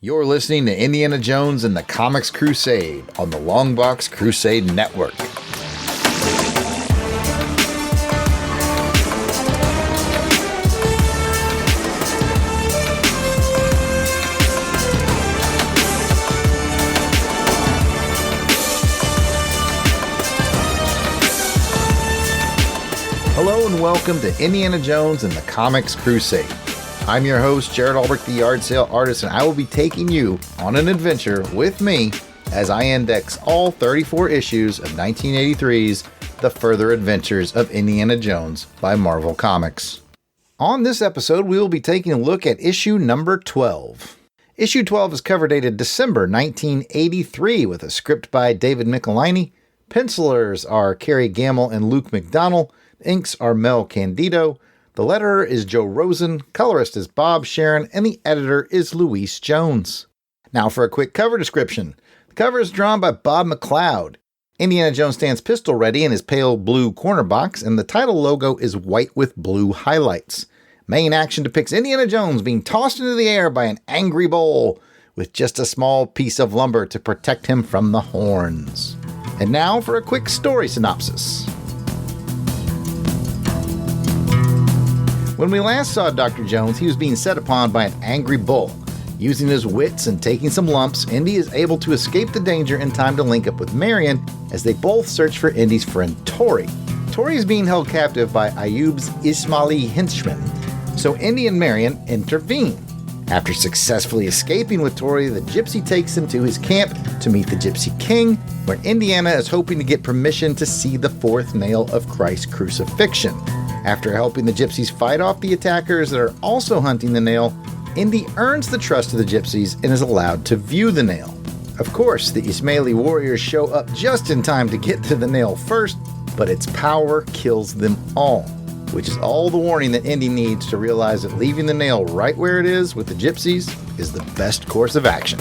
You're listening to Indiana Jones and the Comics Crusade on the LONGBOX CRUSADE NETWORK. Hello and welcome to Indiana Jones and the Comics Crusade. I'm your host, Jared Albrecht, the Yard Sale Artist, and I will be taking you on an adventure with me as I index all 34 issues of 1983's The Further Adventures of Indiana Jones by Marvel Comics. On this episode, we will be taking a look at issue number 12. Issue 12 is cover dated December 1983 with a script by David Michelinie. Pencilers are Kerry Gamble and Luke McDonnell. Inks are Mel Candido. The letterer is Joe Rosen, colorist is Bob Sharon, and the editor is Luis Jones. Now for a quick cover description. The cover is drawn by Bob McLeod. Indiana Jones stands pistol ready in his pale blue corner box, and the title logo is white with blue highlights. Main action depicts Indiana Jones being tossed into the air by an angry bull, with just a small piece of lumber to protect him from the horns. And now for a quick story synopsis. When we last saw Dr. Jones, he was being set upon by an angry bull. Using his wits and taking some lumps, Indy is able to escape the danger in time to link up with Marion as they both search for Indy's friend Tori. Tori is being held captive by Ayub's Ismaili henchmen, so Indy and Marion intervene. After successfully escaping with Tori, the gypsy takes him to his camp to meet the Gypsy King, where Indiana is hoping to get permission to see the fourth nail of Christ's crucifixion. After helping the gypsies fight off the attackers that are also hunting the nail, Indy earns the trust of the gypsies and is allowed to view the nail. Of course, the Ismaili warriors show up just in time to get to the nail first, but its power kills them all, which is all the warning that Indy needs to realize that leaving the nail right where it is with the gypsies is the best course of action.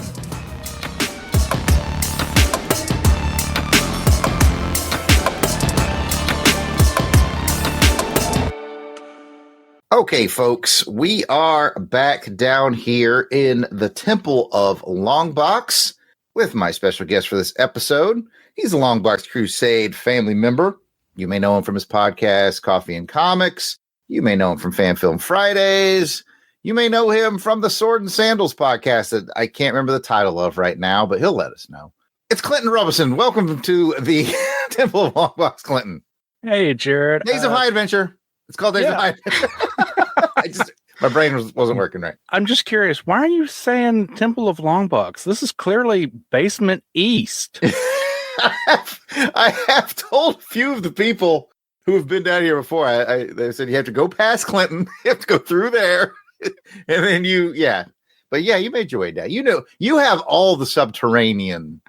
Okay, folks, we are back down here in the Temple of Longbox with my special guest for this episode. He's a LONGBOX CRUSADE family member. You may know him from his podcast, Coffee and Comics. You may know him from Fan Film Fridays. You may know him from the Sword and Sandals podcast that I can't remember the title of right now, but he'll let us know. It's Clinton Robison. Welcome to the Temple of Longbox, Clinton. Hey, Jared. Days of High Adventure. It's called Days of High Adventure. My brain wasn't working right. I'm just curious. Why are you saying Temple of Longbox? This is clearly Basement East. I have told a few of the people who have been down here before. They said you have to go past Clinton, you have to go through there, and then you made your way down. You know, you have all the subterranean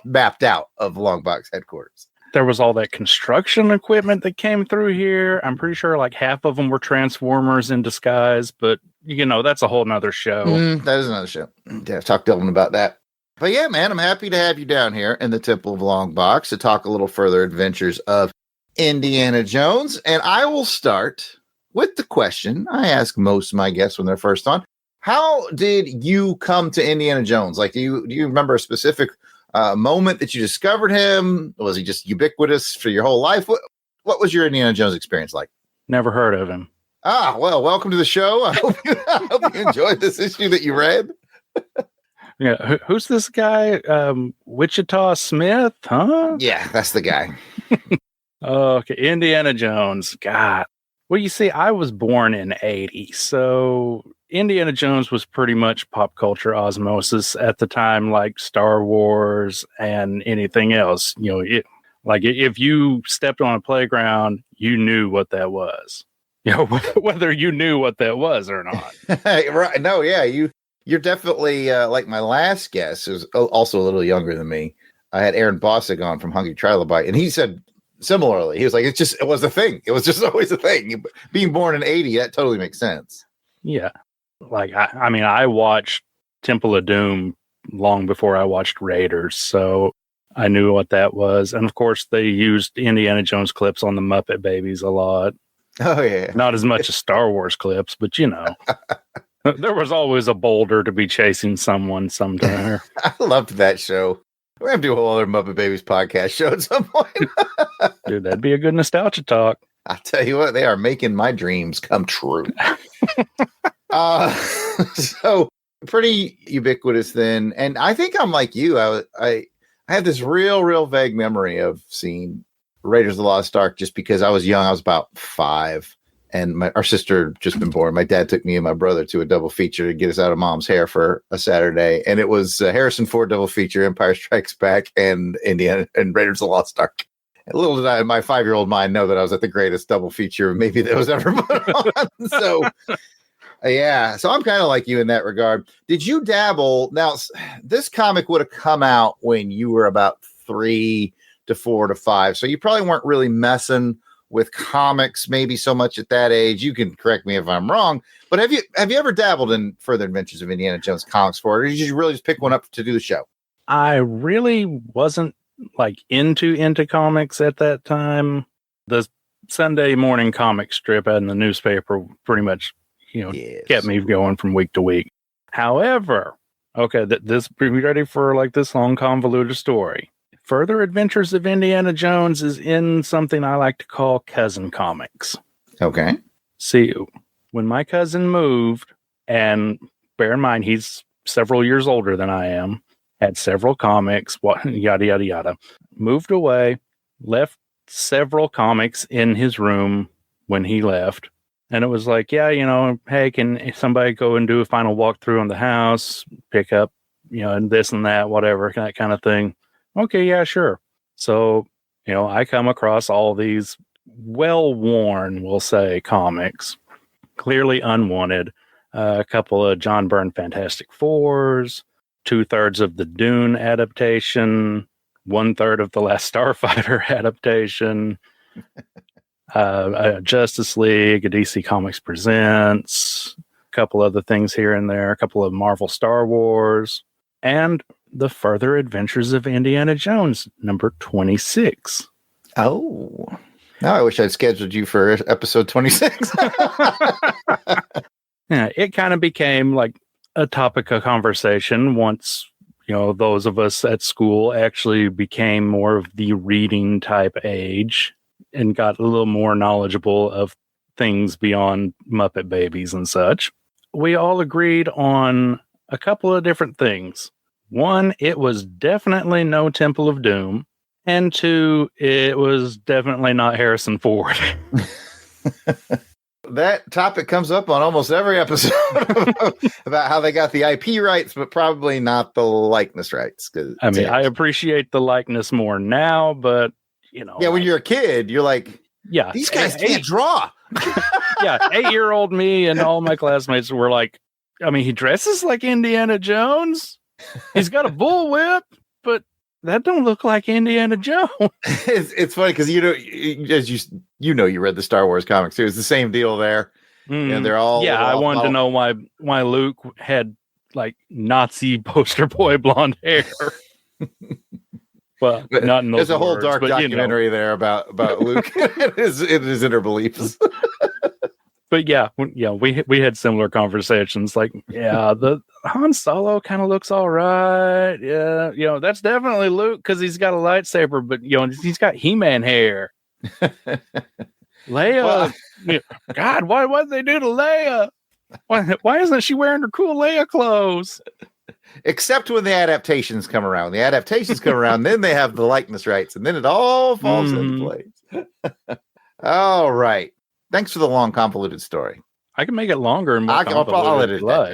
mapped out of Longbox headquarters. There was all that construction equipment that came through here. I'm pretty sure like half of them were Transformers in disguise, but you know, that's a whole nother show. That is another show. Yeah, talk to Dylan about that. But yeah, man, I'm happy to have you down here in the Temple of Longbox to talk a little further adventures of Indiana Jones. And I will start with the question I ask most of my guests when they're first on. How did you come to Indiana Jones? Like, do you remember a specific moment that you discovered him? Was he just ubiquitous for your whole life? What was your Indiana Jones experience like? Never heard of him. Well, welcome to the show. I hope you enjoyed this issue that you read. Yeah, who's this guy? Wichita Smith, huh? Yeah, that's the guy. Okay, Indiana Jones. God. Well, you see, I was born in 80, so Indiana Jones was pretty much pop culture osmosis at the time, like Star Wars and anything else. You know, if you stepped on a playground, you knew what that was. You know, whether you knew what that was or not. Right? No, yeah, you're definitely like my last guest, who's also a little younger than me. I had Aaron Bossig on from Hungry Trilobite, and he said similarly. He was like, it was a thing. It was just always a thing. Being born in 80, that totally makes sense. Yeah. Like, I mean, I watched Temple of Doom long before I watched Raiders, so I knew what that was. And of course, they used Indiana Jones clips on the Muppet Babies a lot. Oh, yeah. Not as much as Star Wars clips, but you know. There was always a boulder to be chasing someone sometime. I loved that show. We're going to do a whole other Muppet Babies podcast show at some point. Dude, that'd be a good nostalgia talk. I'll tell you what, they are making my dreams come true. So pretty ubiquitous then. And I think I'm like you. I have this real vague memory of seeing Raiders of the Lost Ark just because I was young. I was about 5. And our sister had just been born. My dad took me and my brother to a double feature to get us out of mom's hair for a Saturday. And it was Harrison Ford double feature, Empire Strikes Back, and Indiana and Raiders of the Lost Ark. And little did I, my 5-year-old mind, know that I was at the greatest double feature maybe that was ever put on. So, yeah. So I'm kind of like you in that regard. Did you dabble? Now, this comic would have come out when you were about 3 to 4 to 5. So you probably weren't really messing with comics maybe so much at that age. You can correct me if I'm wrong, but have you ever dabbled in Further Adventures of Indiana Jones comics for it, or did you really just pick one up to do the show? I really wasn't like into comics at that time. The Sunday morning comic strip in the newspaper pretty much, kept me going from week to week. However, okay, this be ready for like this long convoluted story. Further Adventures of Indiana Jones is in something I like to call cousin comics. Okay. See, when my cousin moved, and bear in mind, he's several years older than I am, had several comics, yada, yada, yada, moved away, left several comics in his room when he left. And it was like, yeah, hey, can somebody go and do a final walkthrough on the house, pick up, and this and that, whatever, that kind of thing. Okay, yeah, sure. So, I come across all these well-worn, we'll say, comics, clearly unwanted. A couple of John Byrne Fantastic Fours, 2/3 of the Dune adaptation, 1/3 of the Last Starfighter adaptation, Justice League, a DC Comics Presents, a couple other things here and there, a couple of Marvel Star Wars, and The Further Adventures of Indiana Jones, number 26. Oh, now I wish I'd scheduled you for episode 26. Yeah, it kind of became like a topic of conversation once, those of us at school actually became more of the reading type age and got a little more knowledgeable of things beyond Muppet Babies and such. We all agreed on a couple of different things. 1, it was definitely no Temple of Doom. And 2, it was definitely not Harrison Ford. That topic comes up on almost every episode about how they got the IP rights, but probably not the likeness rights. I mean, I appreciate the likeness more now, but, Yeah, when you're a kid, you're like, yeah, these guys can't draw. Yeah, 8-year-old me and all my classmates were like, I mean, he dresses like Indiana Jones. He's got a bullwhip, but that don't look like Indiana Jones. It's funny because as you read the Star Wars comics too. It's the same deal there. And they're all I wanted to know why Luke had like Nazi poster boy blonde hair. Well, not in those There's a whole words, dark documentary there about Luke and his inner beliefs. But we had similar conversations. Like, the Han Solo kind of looks all right. Yeah, that's definitely Luke because he's got a lightsaber, but he's got He-Man hair. Leia, God, what'd they do to Leia? Why isn't she wearing her cool Leia clothes? Except when the adaptations come around. The adaptations come around, then they have the likeness rights, and then it all falls into place. All right. Thanks for the long, convoluted story. I can make it longer and more convoluted. All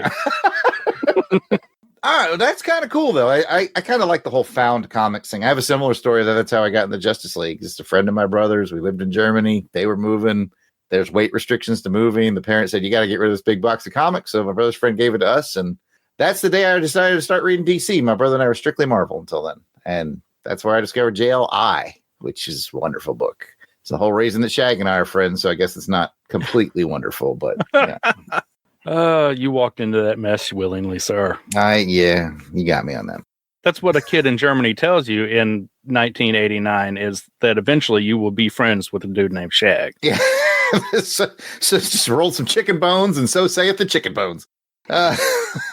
right, well, that's kind of cool, though. I kind of like the whole found comics thing. I have a similar story. That's how I got in the Justice League. Just a friend of my brother's. We lived in Germany. They were moving. There's weight restrictions to moving. The parents said, you got to get rid of this big box of comics. So my brother's friend gave it to us, and that's the day I decided to start reading DC. My brother and I were strictly Marvel until then. And that's where I discovered JLI, which is a wonderful book. It's the whole reason that Shag and I are friends, so I guess it's not completely wonderful, but yeah. You walked into that mess willingly, sir. You got me on that. That's what a kid in Germany tells you in 1989 is that eventually you will be friends with a dude named Shag. Yeah. so just roll some chicken bones, and so saith the chicken bones. Uh,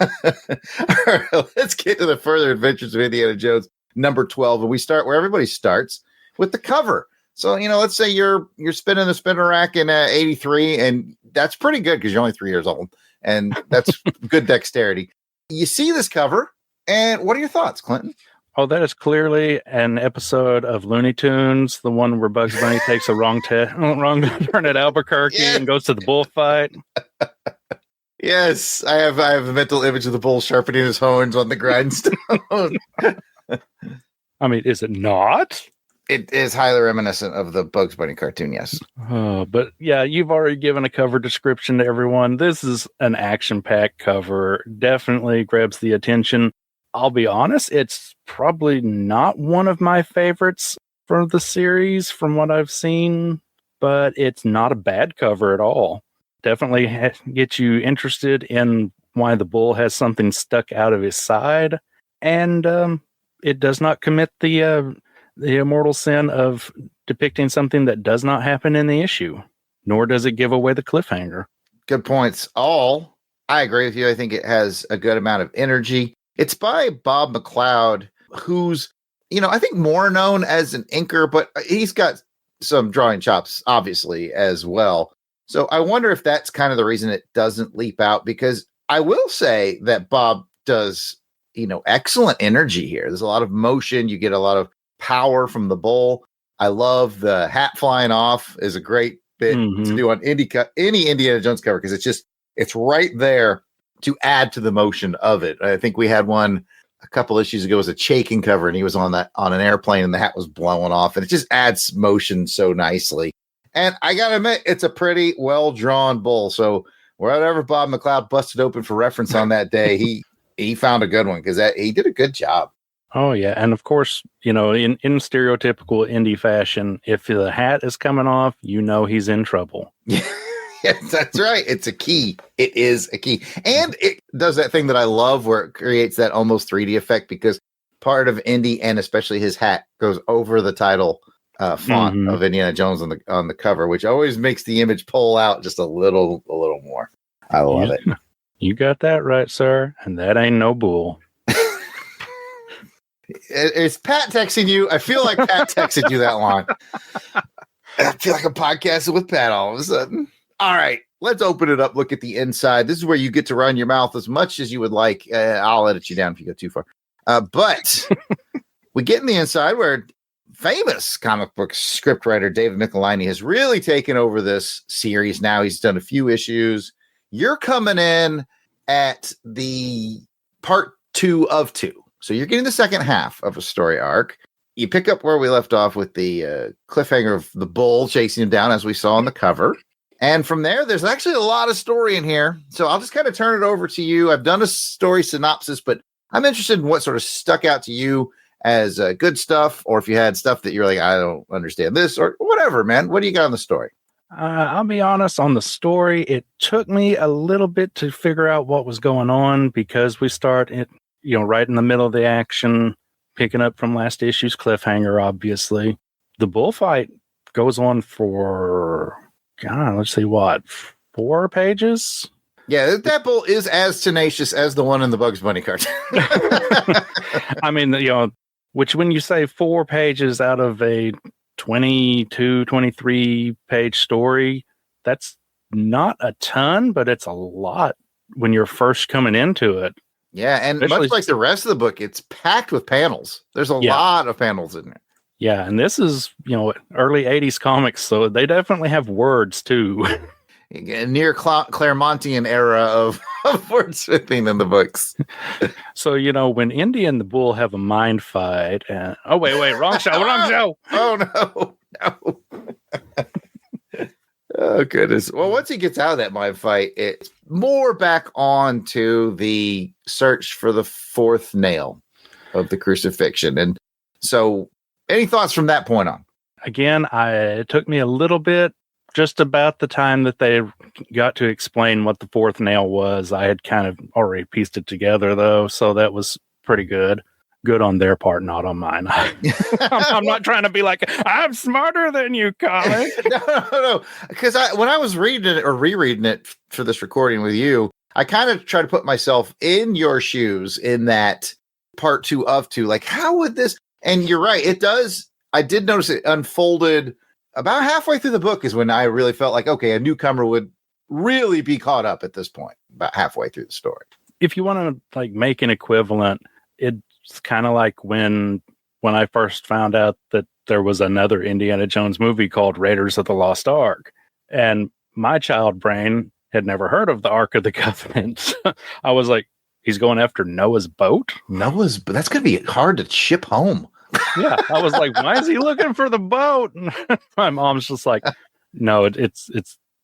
all right, let's get to the further adventures of Indiana Jones, number 12. And we start where everybody starts, with the cover. So, let's say you're spinning the spinner rack in 83, and that's pretty good because you're only 3 years old. And that's good dexterity. You see this cover, and what are your thoughts, Clinton? Oh, that is clearly an episode of Looney Tunes, the one where Bugs Bunny takes a wrong turn at Albuquerque and goes to the bullfight. Yes, I have a mental image of the bull sharpening his horns on the grindstone. I mean, is it not? It is highly reminiscent of the Bugs Bunny cartoon, yes. But yeah, you've already given a cover description to everyone. This is an action-packed cover. Definitely grabs the attention. I'll be honest, it's probably not one of my favorites from the series from what I've seen, but it's not a bad cover at all. Definitely gets you interested in why the bull has something stuck out of his side, and it does not commit the immortal sin of depicting something that does not happen in the issue, nor does it give away the cliffhanger. Good points. I agree with you. I think it has a good amount of energy. It's by Bob McLeod, who's, I think more known as an inker, but he's got some drawing chops, obviously, as well. So I wonder if that's kind of the reason it doesn't leap out, because I will say that Bob does, excellent energy here. There's a lot of motion. You get a lot of power from the bull. I love the hat flying off is a great bit to do on any Indiana Jones cover, because it's right there to add to the motion of it. I think we had one a couple issues ago, was a Chaikin cover, and he was on an airplane and the hat was blowing off, and it just adds motion so nicely. And I gotta admit, it's a pretty well drawn bull. So whatever Bob McLeod busted open for reference on that day, he found a good one, because he did a good job. Oh yeah, and of course, in stereotypical indie fashion, if the hat is coming off, he's in trouble. Yes, that's right. It's a key. It is a key. And it does that thing that I love where it creates that almost 3D effect, because part of Indy, and especially his hat, goes over the title font of Indiana Jones on the cover, which always makes the image pull out just a little more. I love it. You got that right, sir. And that ain't no bull. Is Pat texting you? I feel like Pat texted you that long. I feel like I'm podcasting with Pat all of a sudden. All right, let's open it up. Look at the inside. This is where you get to run your mouth as much as you would like. I'll edit you down if you go too far. But we get in the inside where famous comic book scriptwriter David Michelinie has really taken over this series. Now he's done a few issues. You're coming in at the part 2 of 2. So you're getting the second half of a story arc. You pick up where we left off with the cliffhanger of the bull chasing him down, as we saw on the cover. And from there, there's actually a lot of story in here. So I'll just kind of turn it over to you. I've done a story synopsis, but I'm interested in what sort of stuck out to you as good stuff, or if you had stuff that you're like, I don't understand this, or whatever, man. What do you got on the story? I'll be honest, on the story, it took me a little bit to figure out what was going on, because we start right in the middle of the action, picking up from last issue's cliffhanger, obviously. The bullfight goes on for, let's see, 4 pages? Yeah, that bull is as tenacious as the one in the Bugs Bunny cartoon. I mean, which when you say 4 pages out of a 22, 23 page story, that's not a ton, but it's a lot when you're first coming into it. Yeah, and especially, much like the rest of the book, it's packed with panels. There's a lot of panels in there. Yeah, and this is, early 80s comics, so they definitely have words, too. Near Claremontian era of wordsmithing in the books. So, when Indy and the bull have a mind fight, and... Oh, wait, wrong show. Oh, no. Oh, goodness. Well, once he gets out of that mind fight, it's more back on to the search for the 4th nail of the crucifixion. And so, any thoughts from that point on? Again, it took me a little bit, just about the time that they got to explain what the 4th nail was. I had kind of already pieced it together, though, so that was pretty good. Good on their part, not on mine. I'm not trying to be like, I'm smarter than you, Colin. No. Because when I was reading it or rereading it for this recording with you, I kind of try to put myself in your shoes in that part 2 of 2. Like, how would this? And you're right. It does. I did notice it unfolded about halfway through the book is when I really felt like, okay, a newcomer would really be caught up at this point, about halfway through the story. If you want to like make an equivalent, it's kind of like when I first found out that there was another Indiana Jones movie called Raiders of the Lost Ark. And my child brain had never heard of the Ark of the Covenant. I was like, he's going after Noah's boat? That's going to be hard to ship home. Yeah. I was like, why is he looking for the boat? And my mom's just like, no, it's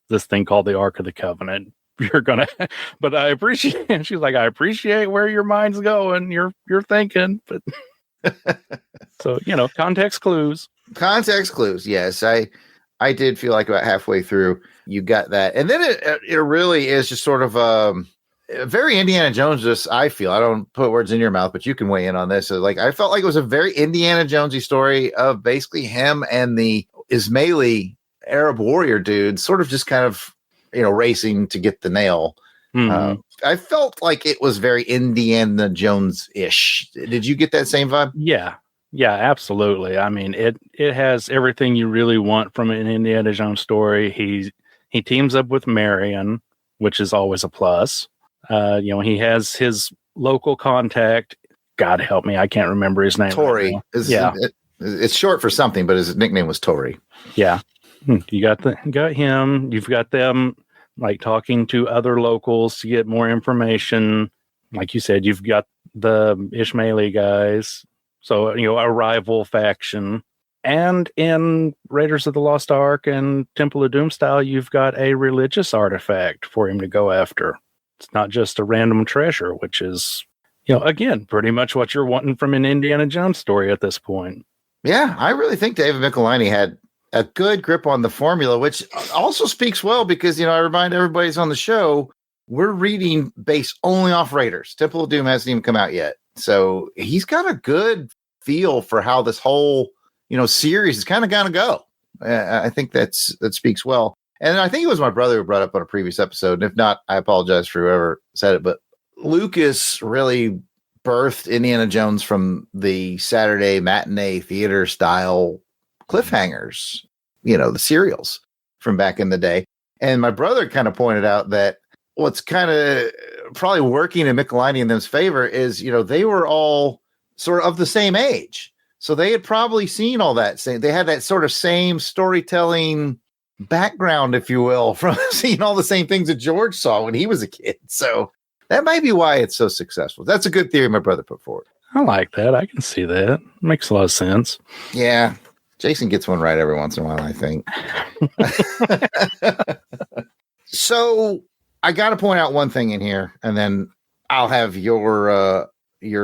this thing called the Ark of the Covenant. You're gonna, but I appreciate. She's like, I appreciate where your mind's going. You're thinking, but so context clues. Context clues. Yes, I did feel like about halfway through you got that, and then it really is just sort of very Indiana Jones. Just I feel I don't put words in your mouth, but you can weigh in on this. So, like I felt like it was a very Indiana Jonesy story of basically him and the Ismaili Arab warrior dude, sort of just kind of. Racing to get the nail. Mm-hmm. I felt like it was very Indiana Jones-ish. Did you get that same vibe? Yeah, absolutely. I mean, it has everything you really want from an Indiana Jones story. He teams up with Marion, which is always a plus. He has his local contact. God help me, I can't remember his name. Tori. It's short for something, but his nickname was Tori. Yeah. You got him. You've got them like talking to other locals to get more information. Like you said, you've got the Ismaili guys. So, a rival faction. And in Raiders of the Lost Ark and Temple of Doom style, you've got a religious artifact for him to go after. It's not just a random treasure, which is, again, pretty much what you're wanting from an Indiana Jones story at this point. Yeah, I really think David Michelinie had a good grip on the formula, which also speaks well because, I remind everybody's on the show, we're reading based only off Raiders. Temple of Doom hasn't even come out yet. So he's got a good feel for how this whole, series is kind of going to go. I think that speaks well. And I think it was my brother who brought up on a previous episode. And if not, I apologize for whoever said it, but Lucas really birthed Indiana Jones from the Saturday matinee theater style cliffhangers, the serials from back in the day. And my brother kind of pointed out that what's kind of probably working in Michelinie and them's favor is, they were all sort of the same age. So they had probably seen all that same, they had that sort of same storytelling background, if you will, from seeing all the same things that George saw when he was a kid. So that might be why it's so successful. That's a good theory my brother put forward. I like that. I can see that. Makes a lot of sense. Yeah. Jason gets one right every once in a while, I think. So I got to point out one thing in here, and then I'll have your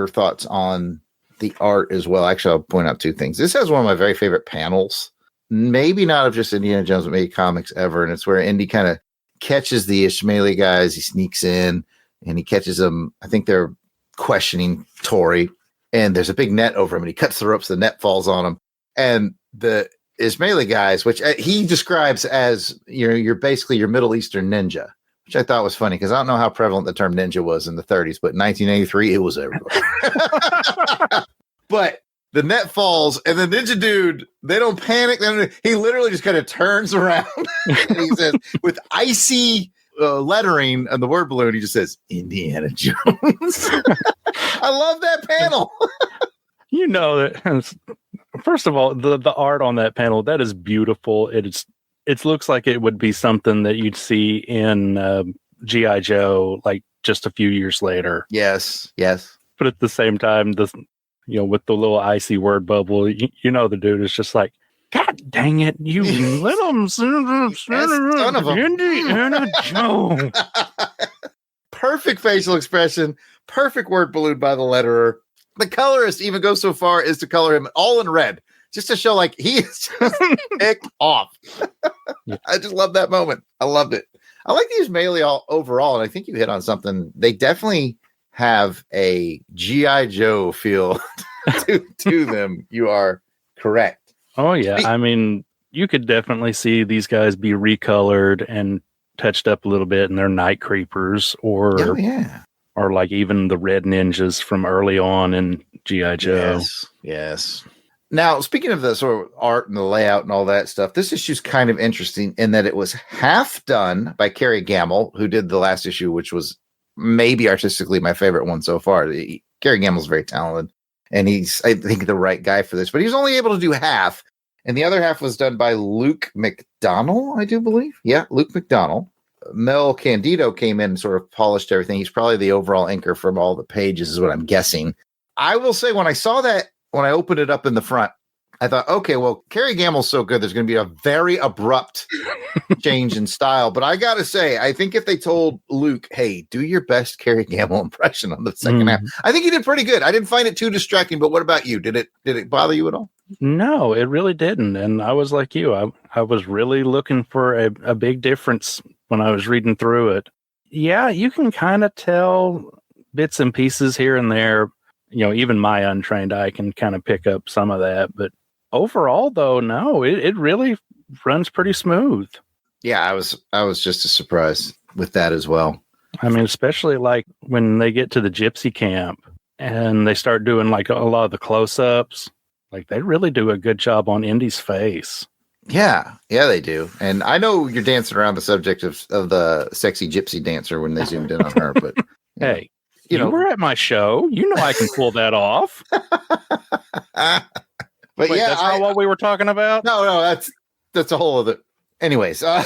thoughts on the art as well. Actually, I'll point out two things. This has one of my very favorite panels, maybe not of just Indiana Jones, but maybe comics ever. And it's where Indy kind of catches the Ismaili guys. He sneaks in and he catches them. I think they're questioning Tori, and there's a big net over him, and he cuts the ropes. The net falls on him. And the Ismaili guys, which he describes as you're basically your Middle Eastern ninja, which I thought was funny because I don't know how prevalent the term ninja was in the 30s, but in 1983 it was everywhere. But the net falls, and the ninja dude, they don't panic. He literally just kind of turns around and he says, with icy lettering on the word balloon, he just says, Indiana Jones. I love that panel. That first of all, the art on that panel, that is beautiful. It looks like it would be something that you'd see in G.I. Joe, like just a few years later. Yes. But at the same time, with the little icy word bubble, the dude is just like, God dang it, you little son of Indiana Jones. Perfect facial expression, perfect word balloon by the letterer. The colorist even goes so far as to color him all in red, just to show like he is just ticked off. Yeah. I just love that moment. I loved it. I like these Ismaili all overall, and I think you hit on something. They definitely have a G.I. Joe feel to them. You are correct. Oh, yeah. I mean, you could definitely see these guys be recolored and touched up a little bit, and they're night creepers, or or like even the red ninjas from early on in G.I. Joe. Yes. Now, speaking of the sort of art and the layout and all that stuff, this issue's kind of interesting in that it was half done by Kerry Gamble, who did the last issue, which was maybe artistically my favorite one so far. Kerry Gamble's very talented, and he's, I think, the right guy for this. But he was only able to do half, and the other half was done by Luke McDonnell, I do believe. Yeah, Luke McDonnell. Mel Candido came in and sort of polished everything. He's probably the overall inker from all the pages, is what I'm guessing. I will say, when I saw that, when I opened it up in the front, I thought, okay, well, Kerry Gamble's so good, there's going to be a very abrupt change in style. But I got to say, I think if they told Luke, hey, do your best Kerry Gamble impression on the second half, I think he did pretty good. I didn't find it too distracting. But what about you? Did it bother you at all? No, it really didn't. And I was like you. I was really looking for a big difference when I was reading through it. Yeah, you can kind of tell bits and pieces here and there. You know, even my untrained eye can kind of pick up some of that. But overall, though, no, it really runs pretty smooth. Yeah, I was just as surprised with that as well. I mean, especially like when they get to the gypsy camp and they start doing like a lot of the close-ups. Like, they really do a good job on Indy's face. Yeah, they do. And I know you're dancing around the subject of the sexy gypsy dancer when they zoomed in on her, but hey, you were at my show. You know I can pull that off. But wait, that's not what we were talking about? No, that's a whole other. Anyways, oh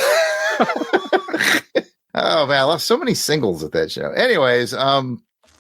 man, I love so many singles at that show. Anyways,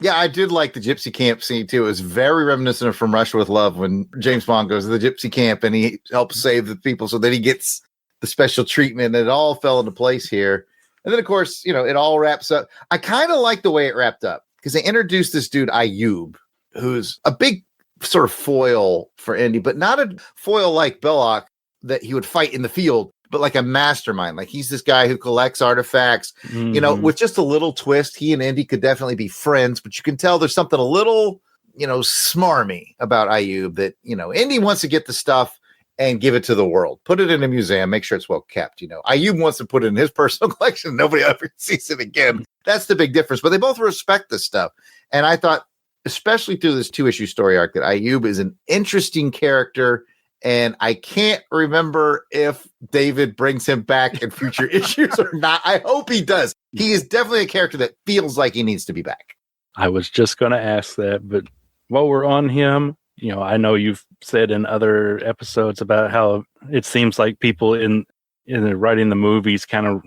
yeah, I did like the gypsy camp scene too. It was very reminiscent of From Russia with Love when James Bond goes to the gypsy camp and he helps save the people so that he gets the special treatment. It all fell into place here. And then, of course, it all wraps up. I kind of like the way it wrapped up because they introduced this dude, Ayub, who's a big sort of foil for Indy, but not a foil like Belloc that he would fight in the field, but like a mastermind. Like, he's this guy who collects artifacts, with just a little twist. He and Indy could definitely be friends, but you can tell there's something a little, smarmy about Ayub that, Indy wants to get the stuff and give it to the world, put it in a museum, make sure it's well kept. Ayub wants to put it in his personal collection. Nobody ever sees it again. That's the big difference, but they both respect this stuff. And I thought, especially through this 2-issue story arc, that Ayub is an interesting character. And I can't remember if David brings him back in future issues or not. I hope he does. He is definitely a character that feels like he needs to be back. I was just going to ask that, but while we're on him, I know you've said in other episodes about how it seems like people in writing the movies kind of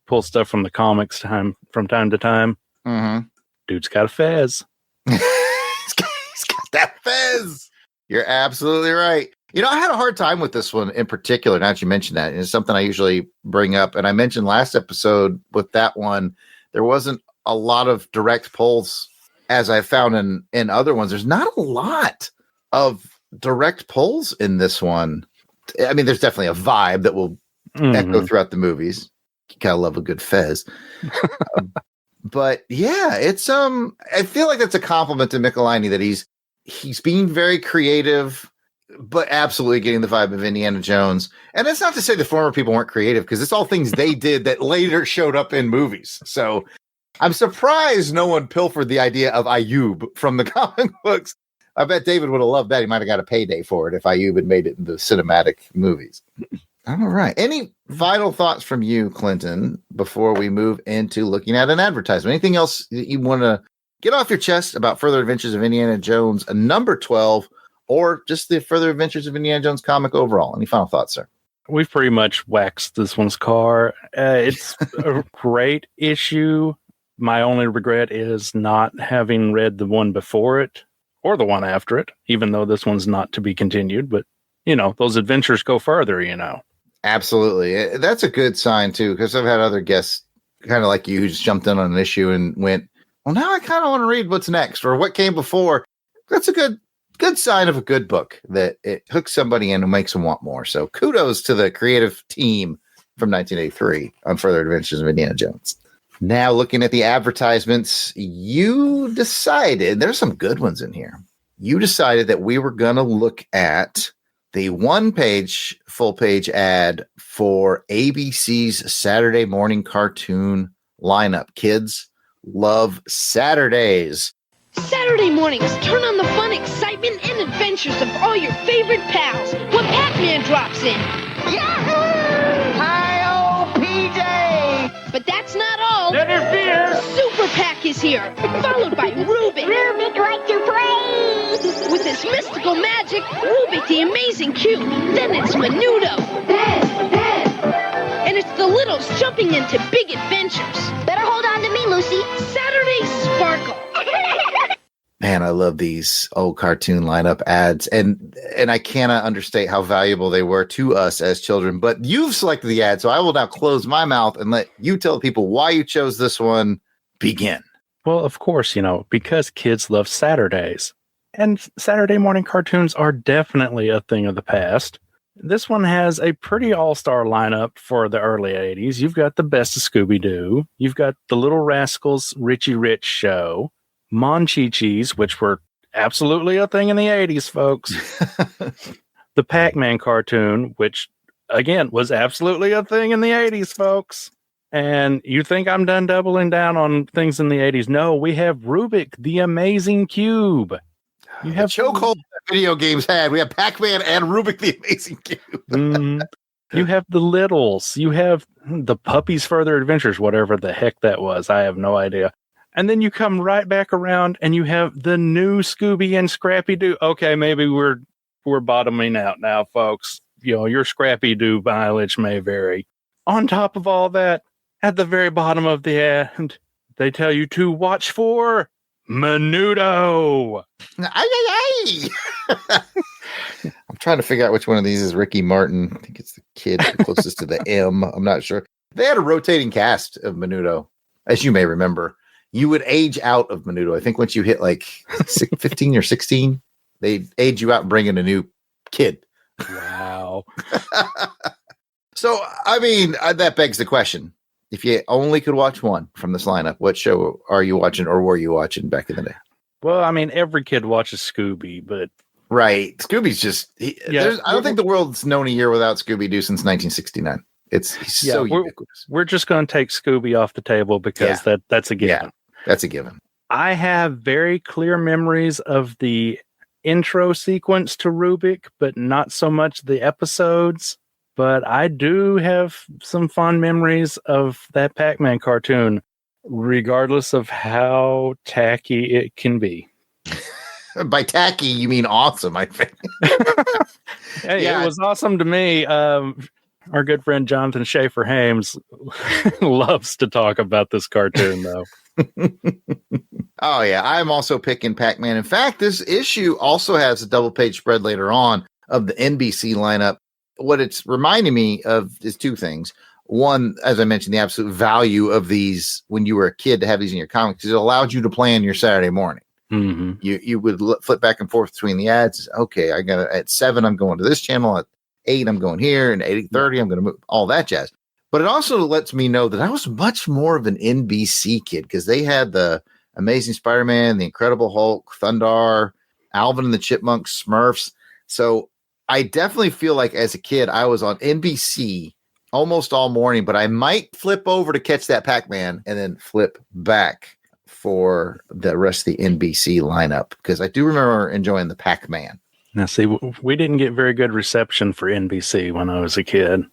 pull stuff from the comics from time to time. Mm-hmm. Dude's got a fez. He's got that fez. You're absolutely right. I had a hard time with this one in particular. Now that you mentioned that, and it's something I usually bring up. And I mentioned last episode with that one, there wasn't a lot of direct pulls as I found in other ones. There's not a lot of direct pulls in this one. I mean, there's definitely a vibe that will echo throughout the movies. You gotta love a good fez. But yeah, it's I feel like that's a compliment to Michelini that he's being very creative, but absolutely getting the vibe of Indiana Jones. And that's not to say the former people weren't creative, because it's all things they did that later showed up in movies. So I'm surprised no one pilfered the idea of Ayub from the comic books. I bet David would have loved that. He might have got a payday for it if Ayub had made it into cinematic movies. All right. Any final thoughts from you, Clinton, before we move into looking at an advertisement? Anything else that you want to get off your chest about Further Adventures of Indiana Jones, number 12, or just the Further Adventures of Indiana Jones comic overall? Any final thoughts, sir? We've pretty much waxed this one's car. It's a great issue. My only regret is not having read the one before it or the one after it, even though this one's not to be continued. But, those adventures go further, Absolutely. That's a good sign, too, because I've had other guests kind of like you who just jumped in on an issue and went, well, now I kind of want to read what's next or what came before. That's a good sign of a good book, that it hooks somebody in and makes them want more. So kudos to the creative team from 1983 on Further Adventures of Indiana Jones. Now, looking at the advertisements, you decided, there's some good ones in here. You decided that we were going to look at the one-page, full-page ad for ABC's Saturday morning cartoon lineup. Kids love Saturdays. Saturday mornings turn on the fun, excitement, and adventures of all your favorite pals when Pac-Man drops in. Yahoo! Hi-oh, PJ! But that's not all. Never fear! Super Pac is here, followed by Rubik. Rubik like to play! With his mystical magic, Rubik the Amazing Cube. Then it's Menudo. And it's the littles jumping into big adventures. Better hold on to me, Lucy. Saturday Sparkle. Man, I love these old cartoon lineup ads, and I cannot understate how valuable they were to us as children. But you've selected the ad, so I will now close my mouth and let you tell people why you chose this one. Begin. Well, of course, because kids love Saturdays. And Saturday morning cartoons are definitely a thing of the past. This one has a pretty all-star lineup for the early 80s. You've got the Best of Scooby-Doo. You've got the Little Rascals Richie Rich Show. Monchichis, which were absolutely a thing in the 80s, folks. The Pac-Man cartoon, which, again, was absolutely a thing in the 80s, folks. And you think I'm done doubling down on things in the 80s? No, we have Rubik, the Amazing Cube. You have chokehold that video games had. We have Pac-Man and Rubik, the Amazing Cube. You have the Littles. You have the Puppies Further Adventures, whatever the heck that was. I have no idea. And then you come right back around and you have the new Scooby and Scrappy-Doo. Okay, maybe we're bottoming out now, folks. Your Scrappy-Doo mileage may vary. On top of all that, at the very bottom of the ad, they tell you to watch for Menudo. I'm trying to figure out which one of these is Ricky Martin. I think it's the kid closest to the M. I'm not sure. They had a rotating cast of Menudo, as you may remember. You would age out of Menudo. I think once you hit like 15 or 16, they age you out and bring in a new kid. Wow. So, I mean, that begs the question. If you only could watch one from this lineup, what show are you watching or were you watching back in the day? Well, I mean, every kid watches Scooby, but... Right. Scooby's just... I don't think the world's known a year without Scooby-Doo since 1969. He's so ubiquitous. We're just going to take Scooby off the table because that's a given. Yeah, that's a given. I have very clear memories of the intro sequence to Rubik, but not so much the episodes. But I do have some fond memories of that Pac-Man cartoon, regardless of how tacky it can be. By tacky, you mean awesome, I think. Hey, it was awesome to me. Our good friend Jonathan Schaefer Hames loves to talk about this cartoon, though. Oh, yeah. I'm also picking Pac-Man. In fact, this issue also has a double-page spread later on of the NBC lineup. What it's reminding me of is two things. One, as I mentioned, the absolute value of these when you were a kid to have these in your comics, it allowed you to plan your Saturday morning. Mm-hmm. You would flip back and forth between the ads. Okay, I got at 7, I'm going to this channel. At 8, I'm going here. And at 8:30, I'm going to move all that jazz. But it also lets me know that I was much more of an NBC kid because they had the Amazing Spider-Man, the Incredible Hulk, Thundar, Alvin and the Chipmunks, Smurfs. So I definitely feel like as a kid, I was on NBC almost all morning, but I might flip over to catch that Pac-Man and then flip back for the rest of the NBC lineup because I do remember enjoying the Pac-Man. Now, see, we didn't get very good reception for NBC when I was a kid.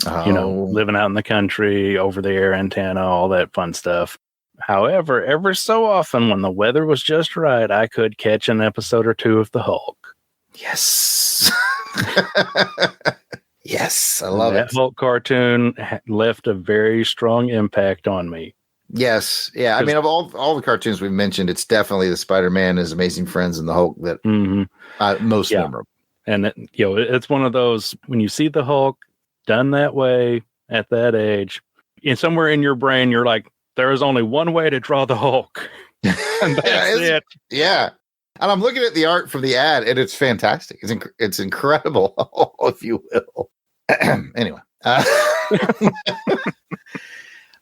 Living out in the country, over-the-air antenna, all that fun stuff. However, ever so often when the weather was just right, I could catch an episode or two of the Hulk. Yes. Yes, I love it. That Hulk cartoon left a very strong impact on me. Yes. Yeah. I mean, of all the cartoons we've mentioned, it's definitely the Spider-Man, His Amazing Friends, and the Hulk that most memorable. And, it's one of those, when you see the Hulk done that way at that age, and somewhere in your brain, you're like, there is only one way to draw the Hulk. And that's it. Yeah. And I'm looking at the art from the ad, and it's fantastic. It's incredible, if you will. Anyway.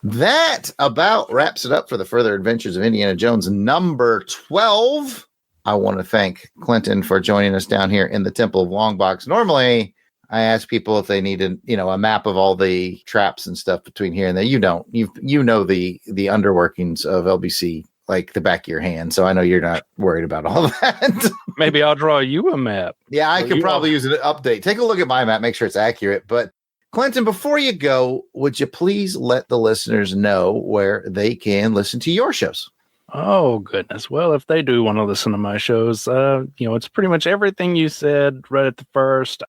That about wraps it up for the further adventures of Indiana Jones number 12. I want to thank Clinton for joining us down here in the Temple of Longbox. Normally, I ask people if they need a map of all the traps and stuff between here and there. You don't. You know the underworkings of LBC like the back of your hand, so I know you're not worried about all of that. Maybe I'll draw you a map. Yeah, I could probably use an update. Take a look at my map, make sure it's accurate. But Clinton, before you go, would you please let the listeners know where they can listen to your shows? Oh, goodness. Well, if they do want to listen to my shows, it's pretty much everything you said right at the first.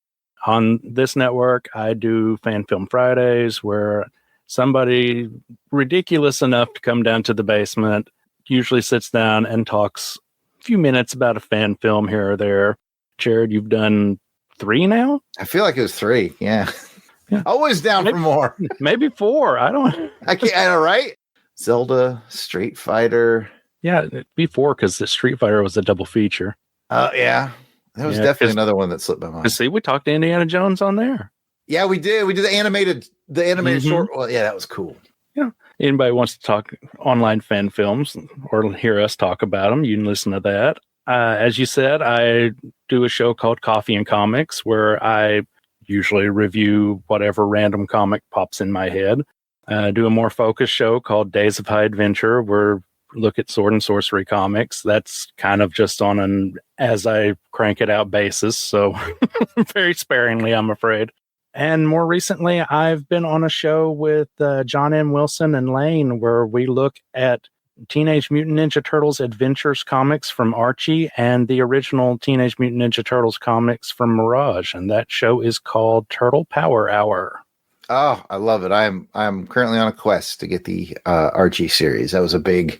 On this network, I do Fan Film Fridays, where somebody ridiculous enough to come down to the basement usually sits down and talks a few minutes about a fan film here or there. Jared, you've done 3 now? I feel like it was 3. Yeah. Always down for more. Maybe 4. I can't, right? Zelda, Street Fighter. Yeah, it'd be 4 because the Street Fighter was a double feature. Yeah. That was definitely another one that slipped my mind. See, we talked to Indiana Jones on there. Yeah, we did. We did the animated short. Well, yeah, that was cool. Yeah. Anybody wants to talk online fan films or hear us talk about them, you can listen to that. As you said, I do a show called Coffee and Comics where I usually review whatever random comic pops in my head. Do a more focused show called Days of High Adventure where look at sword and sorcery comics. That's kind of just on an as I crank it out basis, so very sparingly, I'm afraid. And more recently, I've been on a show with John M. Wilson and Lane where we look at Teenage Mutant Ninja Turtles Adventures comics from Archie and the original Teenage Mutant Ninja Turtles comics from Mirage, and that show is called Turtle Power Hour. Oh, I love it. I'm currently on a quest to get the Archie series. That was a big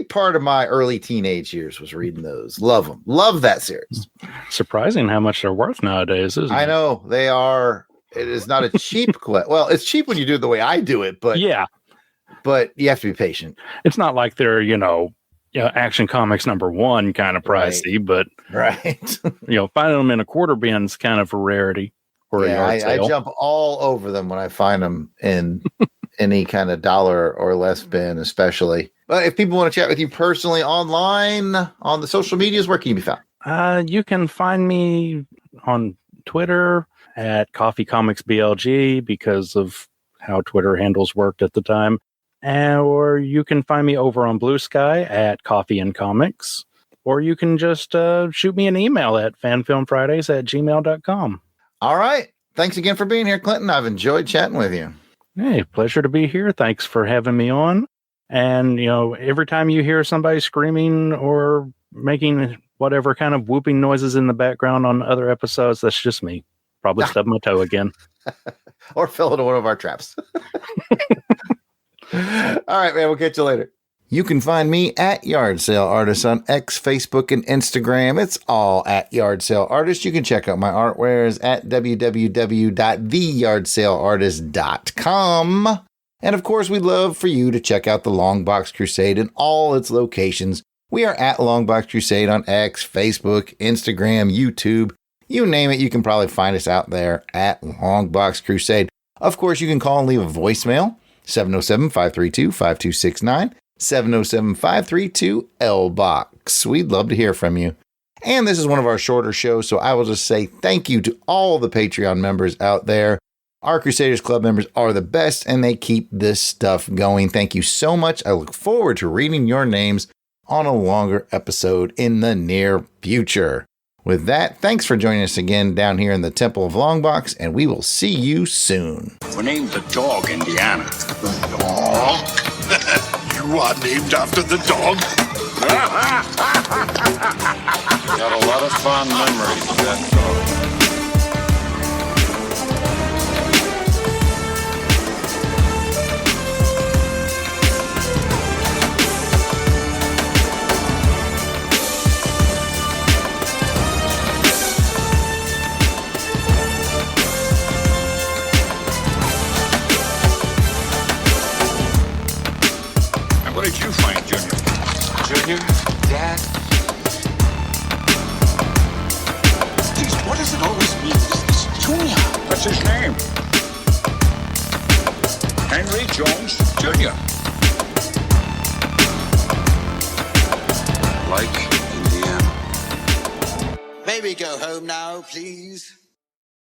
part of my early teenage years was reading those. Love them. Love that series. Surprising how much they're worth nowadays, isn't it? I know. They are. It is not a cheap quest. Well, it's cheap when you do it the way I do it, but yeah. But you have to be patient. It's not like they're, Action Comics #1 kind of pricey, but right. Finding them in a quarter bin is kind of a rarity. I jump all over them when I find them in any kind of dollar or less bin, especially. But if people want to chat with you personally online on the social medias, where can you be found? You can find me on Twitter at Coffee Comics BLG because of how Twitter handles worked at the time. Or you can find me over on Blue Sky at Coffee and Comics. Or you can just shoot me an email at fanfilmfridays@gmail.com. All right. Thanks again for being here, Clinton. I've enjoyed chatting with you. Hey, pleasure to be here. Thanks for having me on. And, every time you hear somebody screaming or making whatever kind of whooping noises in the background on other episodes, that's just me. Probably stubbed my toe again. Or fell into one of our traps. All right, man. We'll catch you later. You can find me at Yard Sale Artist on X, Facebook, and Instagram. It's all at Yard Sale Artist. You can check out my artwares at www.theyardsaleartist.com. And of course, we'd love for you to check out the Longbox Crusade in all its locations. We are at Longbox Crusade on X, Facebook, Instagram, YouTube. You name it, you can probably find us out there at Longbox Crusade. Of course, you can call and leave a voicemail, 707-532-5269, 707-532-LBOX. We'd love to hear from you. And this is one of our shorter shows, so I will just say thank you to all the Patreon members out there. Our Crusaders Club members are the best, and they keep this stuff going. Thank you so much. I look forward to reading your names on a longer episode in the near future. With that, thanks for joining us again down here in the Temple of Longbox, and we will see you soon. We named the dog Indiana. The dog? You are named after the dog? Got a lot of fond memories of that dog. What did you find, Junior? Junior? Dad? Geez, what does it always mean? This Junior. That's his name. Henry Jones Jr. Like Indiana. May we go home now, please?